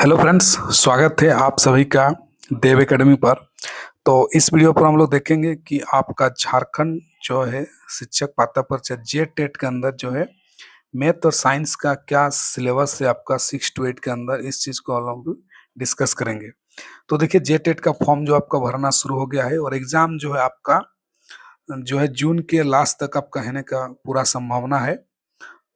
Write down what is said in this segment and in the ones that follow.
Hello friends, स्वागत है आप सभी का देव एकेडमी पर। तो इस वीडियो पर हम लोग देखेंगे कि आपका झारखंड जो है शिक्षक पात्रता परीक्षा जे टेट के अंदर जो है मैथ और साइंस का क्या सिलेबस है आपका 6 to 8 के अंदर, इस चीज़ को हम लोग डिस्कस करेंगे। तो देखिए, जे टेट का फॉर्म जो आपका भरना शुरू हो गया है और एग्ज़ाम जो है आपका जो है जून के लास्ट तक आपका रहने का पूरा संभावना है।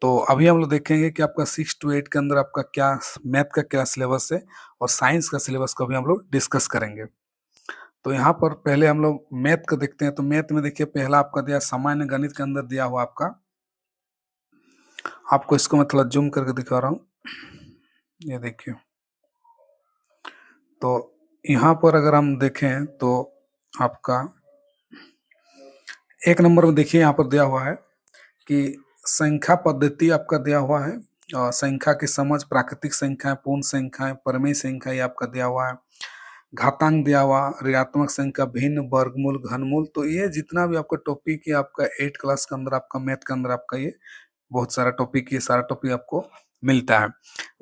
तो अभी हम लोग देखेंगे कि आपका 6 to 8 के अंदर आपका क्या मैथ का क्या सिलेबस है और साइंस का सिलेबस को भी हम लोग डिस्कस करेंगे। तो यहाँ पर पहले हम लोग मैथ का देखते हैं। तो मैथ में देखिए, पहला आपका दिया सामान्य गणित के अंदर दिया हुआ आपको इसको मैं थोड़ा जूम करके दिखा रहा हूँ। ये देखिए, तो यहाँ पर अगर हम देखें तो आपका 1 नंबर में देखिए यहाँ पर दिया हुआ है कि संख्या पद्धति आपका दिया हुआ है और संख्या की समझ, प्राकृतिक संख्याएं, पूर्ण संख्याएं, परमेय संख्या ये आपका दिया हुआ है। घातांक दिया हुआ, ऋणात्मक संख्या, भिन्न, वर्गमूल, घनमूल। तो ये जितना भी आपका टॉपिक है आपका 8 क्लास के अंदर, आपका मैथ के अंदर आपका ये बहुत सारा टॉपिक, ये सारा टॉपिक आपको मिलता है।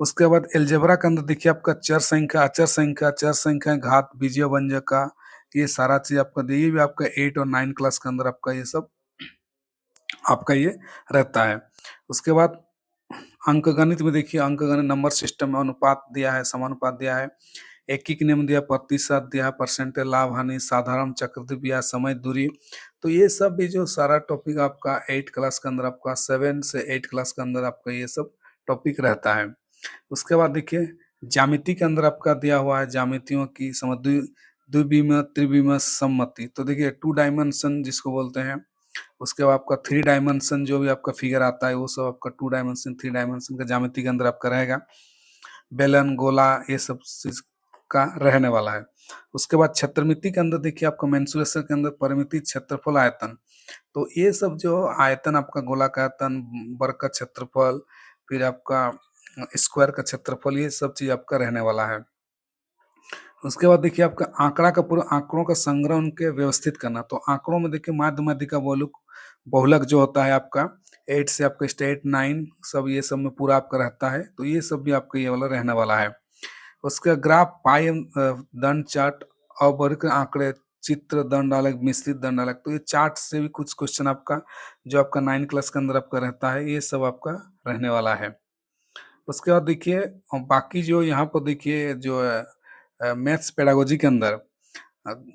उसके बाद एलजेब्रा के अंदर देखिए आपका चर संख्या, अचर संख्या, चर संख्या, घात, बीजीय व्यंजक का ये सारा चीज आपका ये भी आपका 8 और 9 क्लास के अंदर आपका ये सब आपका ये रहता है। उसके बाद अंकगणित में देखिए, अंकगणित नंबर सिस्टम में अनुपात दिया है, समानुपात दिया है, एकीक नियम दिया, प्रतिशत दिया, परसेंटेज, लाभ हानि, साधारण, चक्रवृद्धि ब्याज, समय, दूरी। तो ये सब भी जो सारा टॉपिक आपका 8 क्लास के अंदर, आपका 7 से 8 क्लास के अंदर आपका ये सब टॉपिक रहता है। उसके बाद देखिए, ज्यामिति के अंदर आपका दिया हुआ है ज्यामितियों की समझ, द्विविम, त्रिविम, सम्मति। तो देखिए 2 डायमेंशन जिसको बोलते हैं। उसके बाद आपका 3 डायमेंशन जो भी आपका फिगर आता है वो सब आपका 2 डायमेंशन, 3 डायमेंशन का ज्यामिति के अंदर आपका रहेगा। बेलन, गोला, ये सब चीज का रहने वाला है। उसके बाद क्षेत्रमिति के अंदर देखिए आपका मेंसुरेशन के अंदर परिमिति, क्षेत्रफल, आयतन। तो ये सब जो आयतन आपका गोला का आयतन, वर्ग का क्षेत्रफल, फिर आपका स्क्वायर का क्षेत्रफल, ये सब चीज आपका रहने वाला है। उसके बाद देखिए आपका आंकड़ा का पूरा आंकड़ों का संग्रह उनके व्यवस्थित करना। तो आंकड़ों में देखिए माध्य मध्य का बहुलक जो होता है आपका 8 से आपका स्टेट 9 सब, ये सब में पूरा आपका रहता है। तो ये सब भी आपका ये वाला रहने वाला है। उसका ग्राफ, पाई, दंड चार्ट, अवर्ग आंकड़े, चित्र, दंड अलग, मिश्रित दंड अलग। तो ये चार्ट से भी कुछ क्वेश्चन आपका जो आपका 9 क्लास के अंदर आपका रहता है, ये सब आपका रहने वाला है। उसके बाद देखिए बाकी जो यहाँ पर देखिए जो मैथ्स पेडागोजी के अंदर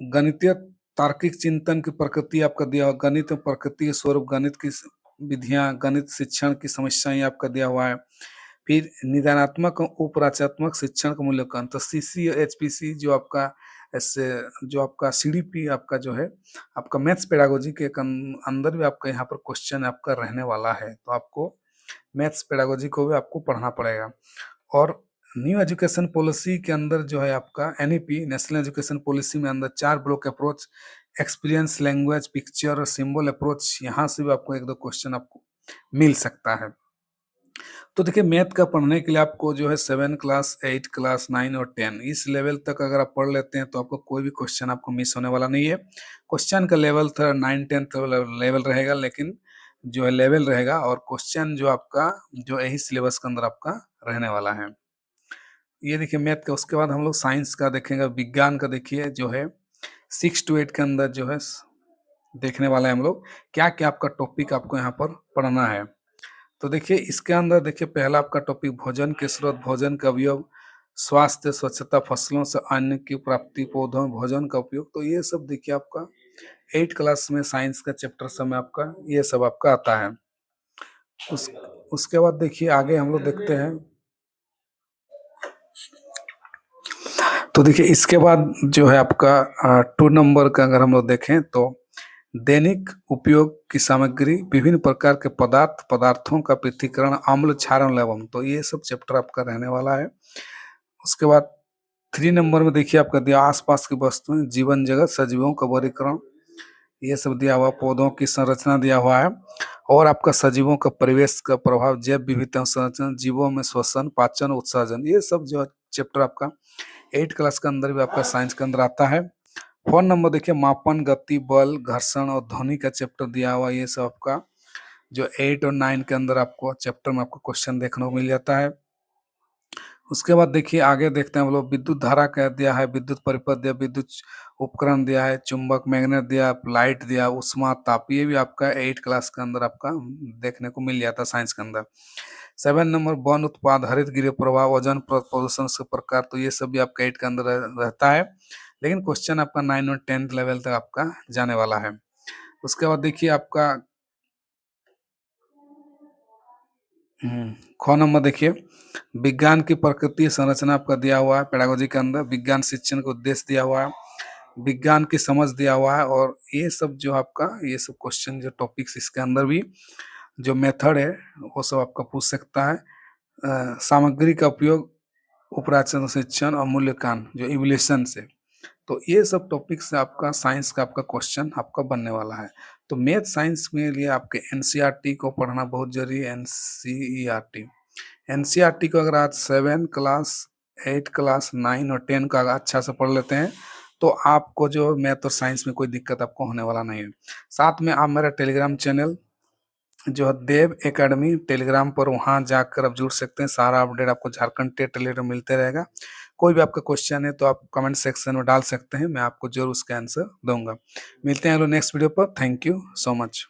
गणितीय तार्किक चिंतन की प्रकृति आपका दिया हुआ, गणित में प्रकृति के स्वरूप, गणित की विधियां, गणित शिक्षण की समस्याएं आपका दिया हुआ है। फिर निदानात्मक और उपराचात्मक शिक्षण का मूल्यांकन। तो सीसी और एचपीसी जो आपका ऐसे जो आपका सीडीपी आपका जो है आपका मैथ्स पेडागोजी के अंदर भी आपका यहाँ पर क्वेश्चन आपका रहने वाला है। तो आपको मैथ्स पेडागोजी को भी आपको पढ़ना पड़ेगा। और न्यू एजुकेशन पॉलिसी के अंदर जो है आपका एनईपी, नेशनल एजुकेशन पॉलिसी में अंदर 4 block approach, experience, language, picture और सिंबल अप्रोच, यहाँ से भी आपको 1-2 क्वेश्चन आपको मिल सकता है। तो देखिए, मैथ का पढ़ने के लिए आपको जो है 7 क्लास, 8 क्लास, 9 और 10 इस लेवल तक अगर आप पढ़ लेते हैं तो आपको कोई भी क्वेश्चन आपको मिस होने वाला नहीं है। क्वेश्चन का लेवल थोड़ा 9-10 लेवल रहेगा, लेकिन जो है लेवल रहेगा, और क्वेश्चन जो आपका जो यही सिलेबस के अंदर आपका रहने वाला है। ये देखिए मैथ का। उसके बाद हम लोग साइंस का देखेंगे, विज्ञान का देखिए जो है 6 to 8 के अंदर जो है देखने वाले हैं हम लोग क्या क्या आपका टॉपिक आपको यहाँ पर पढ़ना है। तो देखिए इसके अंदर देखिए पहला आपका टॉपिक भोजन के स्रोत, भोजन का उपयोग, स्वास्थ्य, स्वच्छता, फसलों से अन्न की प्राप्ति, पौधों में भोजन का उपयोग। तो ये सब देखिए आपका 8 क्लास में साइंस का चैप्टर सब में आपका ये सब आपका आता है। उस उसके बाद देखिए आगे हम लोग देखते हैं। तो देखिए इसके बाद जो है आपका 2 नंबर का अगर हम लोग देखें तो दैनिक उपयोग की सामग्री, विभिन्न प्रकार के पदार्थ, पदार्थों का पृथक्करण, अम्ल, क्षारण, लवण। तो ये सब चैप्टर आपका रहने वाला है। उसके बाद 3 नंबर में देखिए आपका दिया आसपास की वस्तुएं, जीवन जगत, सजीवों का वर्गीकरण, ये सब दिया हुआ, पौधों की संरचना दिया हुआ है, और आपका सजीवों का परिवेश का प्रभाव, जैव विविधता संरचना, जीवों में श्वसन, पाचन, उत्सर्जन। ये सब जो चैप्टर आपका 8 क्लास के अंदर भी आपका साइंस के अंदर आता है। 4 नंबर देखिए मापन, गति, बल, घर्षण और ध्वनि का चैप्टर दिया हुआ। ये सब आपका जो 8 और 9 के अंदर आपको चैप्टर में आपको क्वेश्चन देखने को मिल जाता है। उसके बाद देखिए आगे देखते हैं हम लोग, विद्युत धारा कह दिया है, विद्युत परिपथ दिया, विद्युत उपकरण दिया है, चुंबक मैग्नेट दिया, लाइट दिया, ऊष्मा ताप, ये भी आपका 8 क्लास के अंदर आपका देखने को मिल जाता है साइंस के अंदर। 7 नंबर वन उत्पाद, हरित गृह प्रवाह, ओजोन प्रदूषण से प्रकार, तो ये सब भी आपका 8 के अंदर रहता है, लेकिन क्वेश्चन आपका 9 और 10th लेवल तक आपका जाने वाला है। उसके बाद देखिए आपका ख नंबर देखिए, विज्ञान की प्रकृति संरचना आपका दिया हुआ है पेडागोजी के अंदर, विज्ञान शिक्षण का उद्देश्य दिया हुआ है, विज्ञान की समझ दिया हुआ है, और ये सब जो आपका ये सब क्वेश्चन जो टॉपिक्स इसके अंदर भी जो मेथड है वो सब आपका पूछ सकता है। सामग्री का उपयोग, उपराचन शिक्षण और मूल्यांकन जो इवोल्यूशन से, तो ये सब टॉपिक से आपका साइंस का आपका क्वेश्चन आपका बनने वाला है। तो मैथ साइंस में लिए आपके एनसीईआरटी को पढ़ना बहुत जरूरी है। एनसीईआरटी एनसीईआरटी को अगर आज 7 क्लास 8 क्लास 9 और 10 का अगर अच्छा से पढ़ लेते हैं तो आपको जो मैथ और साइंस में कोई दिक्कत आपको होने वाला नहीं है। साथ में आप मेरा टेलीग्राम चैनल जो है देव एकेडमी टेलीग्राम पर, वहाँ जाकर आप जुड़ सकते हैं। सारा अपडेट आपको झारखंड टेट रिलेटेड मिलते रहेगा। कोई भी आपका क्वेश्चन है तो आप कमेंट सेक्शन में डाल सकते हैं, मैं आपको जरूर उसका आंसर दूंगा। मिलते हैं नेक्स्ट वीडियो पर। Thank you so much.